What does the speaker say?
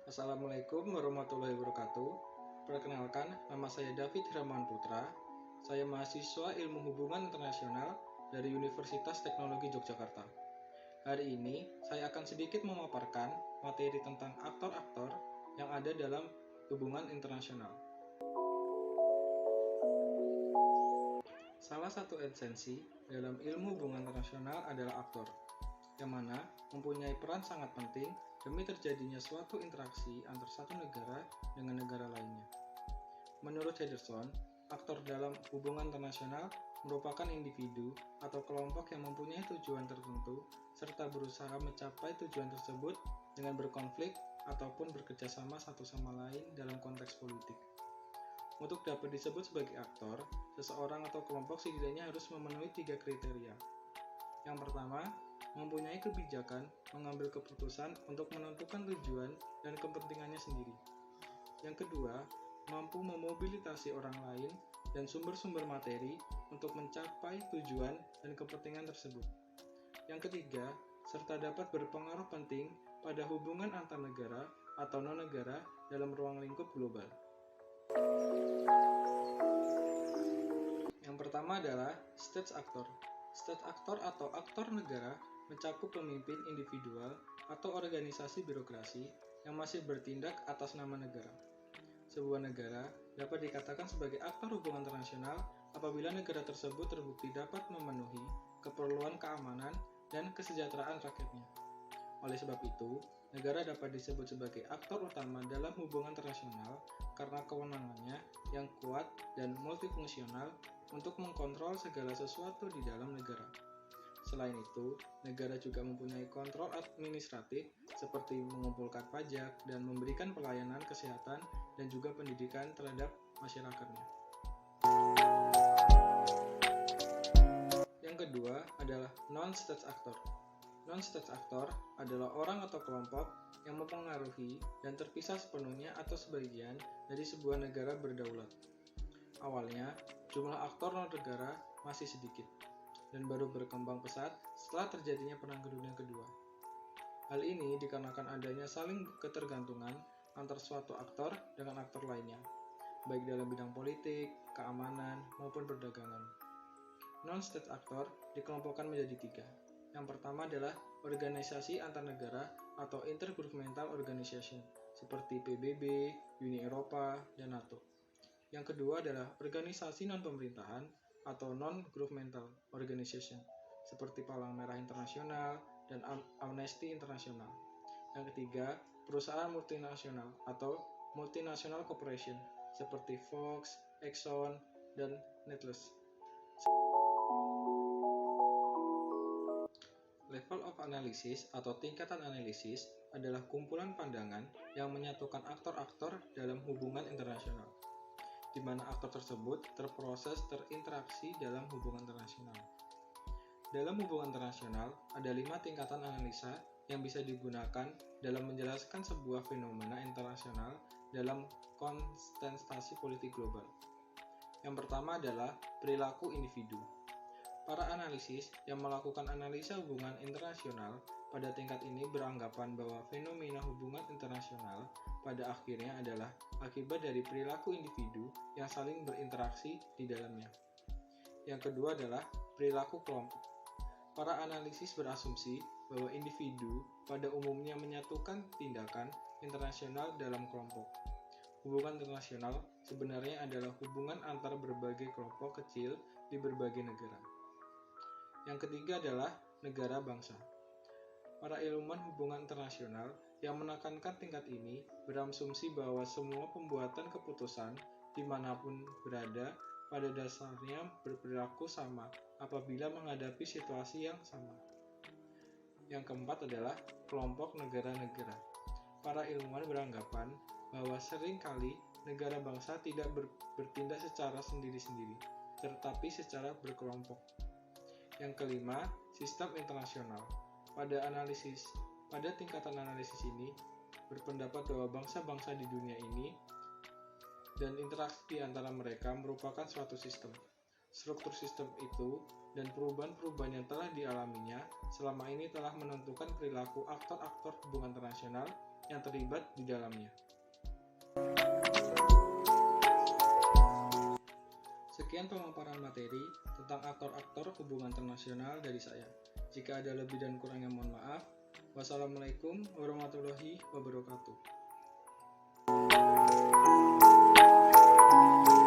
Assalamualaikum warahmatullahi wabarakatuh. Perkenalkan, nama saya David Hiraman Putra. Saya mahasiswa Ilmu Hubungan Internasional dari Universitas Teknologi Yogyakarta. Hari ini, saya akan sedikit memaparkan materi tentang aktor-aktor yang ada dalam hubungan internasional. Salah satu esensi dalam ilmu hubungan internasional adalah aktor, yang mana mempunyai peran sangat penting demi terjadinya suatu interaksi antar satu negara dengan negara lainnya. Menurut Henderson, aktor dalam hubungan internasional merupakan individu atau kelompok yang mempunyai tujuan tertentu serta berusaha mencapai tujuan tersebut dengan berkonflik ataupun bekerjasama satu sama lain dalam konteks politik. Untuk dapat disebut sebagai aktor, seseorang atau kelompok setidaknya harus memenuhi 3 kriteria. Yang pertama, mempunyai kebijakan mengambil keputusan untuk menentukan tujuan dan kepentingannya sendiri. Yang kedua, mampu memobilisasi orang lain dan sumber-sumber materi untuk mencapai tujuan dan kepentingan tersebut. Yang ketiga, serta dapat berpengaruh penting pada hubungan antar negara atau non-negara dalam ruang lingkup global. Yang pertama adalah stage actor. State actor atau aktor negara mencakup pemimpin individual atau organisasi birokrasi yang masih bertindak atas nama negara. Sebuah negara dapat dikatakan sebagai aktor hubungan internasional apabila negara tersebut terbukti dapat memenuhi keperluan keamanan dan kesejahteraan rakyatnya. Oleh sebab itu, negara dapat disebut sebagai aktor utama dalam hubungan internasional karena kewenangannya yang kuat dan multifungsional untuk mengkontrol segala sesuatu di dalam negara. Selain itu, negara juga mempunyai kontrol administratif seperti mengumpulkan pajak dan memberikan pelayanan kesehatan dan juga pendidikan terhadap masyarakatnya. Yang kedua adalah non-state actor. Non-state actor adalah orang atau kelompok yang mempengaruhi dan terpisah sepenuhnya atau sebagian dari sebuah negara berdaulat. Awalnya, jumlah aktor non-negara masih sedikit, dan baru berkembang pesat setelah terjadinya Perang Dunia Kedua. Hal ini dikarenakan adanya saling ketergantungan antar suatu aktor dengan aktor lainnya, baik dalam bidang politik, keamanan, maupun perdagangan. Non-state actor dikelompokkan menjadi 3. Yang pertama adalah organisasi antar negara atau intergovernmental organization, seperti PBB, Uni Eropa, dan NATO. Yang kedua adalah organisasi non-pemerintahan atau non-governmental organization, seperti Palang Merah Internasional dan Amnesty International. Yang ketiga, perusahaan multinasional atau multinational corporation, seperti Fox, Exxon, dan Netless. Level of analysis atau tingkatan analisis adalah kumpulan pandangan yang menyatukan aktor-aktor dalam hubungan internasional, di mana aktor tersebut terproses terinteraksi dalam hubungan internasional. Dalam hubungan internasional, ada 5 tingkatan analisa yang bisa digunakan dalam menjelaskan sebuah fenomena internasional dalam konsentrasi politik global. Yang pertama adalah perilaku individu. Para analisis yang melakukan analisa hubungan internasional pada tingkat ini beranggapan bahwa fenomena hubungan internasional pada akhirnya adalah akibat dari perilaku individu yang saling berinteraksi di dalamnya. Yang kedua adalah perilaku kelompok. Para analisis berasumsi bahwa individu pada umumnya menyatukan tindakan internasional dalam kelompok. Hubungan internasional sebenarnya adalah hubungan antar berbagai kelompok kecil di berbagai negara. Yang ketiga adalah negara bangsa. Para ilmuwan hubungan internasional yang menekankan tingkat ini berasumsi bahwa semua pembuatan keputusan dimanapun berada pada dasarnya berperilaku sama apabila menghadapi situasi yang sama. Yang keempat adalah kelompok negara-negara. Para ilmuwan beranggapan bahwa seringkali negara bangsa tidak bertindak secara sendiri-sendiri, tetapi secara berkelompok. Yang kelima, sistem internasional. Pada tingkatan analisis ini, berpendapat bahwa bangsa-bangsa di dunia ini dan interaksi di antara mereka merupakan suatu sistem. struktur sistem itu, dan perubahan-perubahan yang telah dialaminya selama ini telah menentukan perilaku aktor-aktor hubungan internasional yang terlibat di dalamnya. Sekian pemaparan materi tentang aktor-aktor hubungan internasional dari saya. Jika ada lebih dan kurangnya mohon maaf. Wassalamualaikum warahmatullahi wabarakatuh.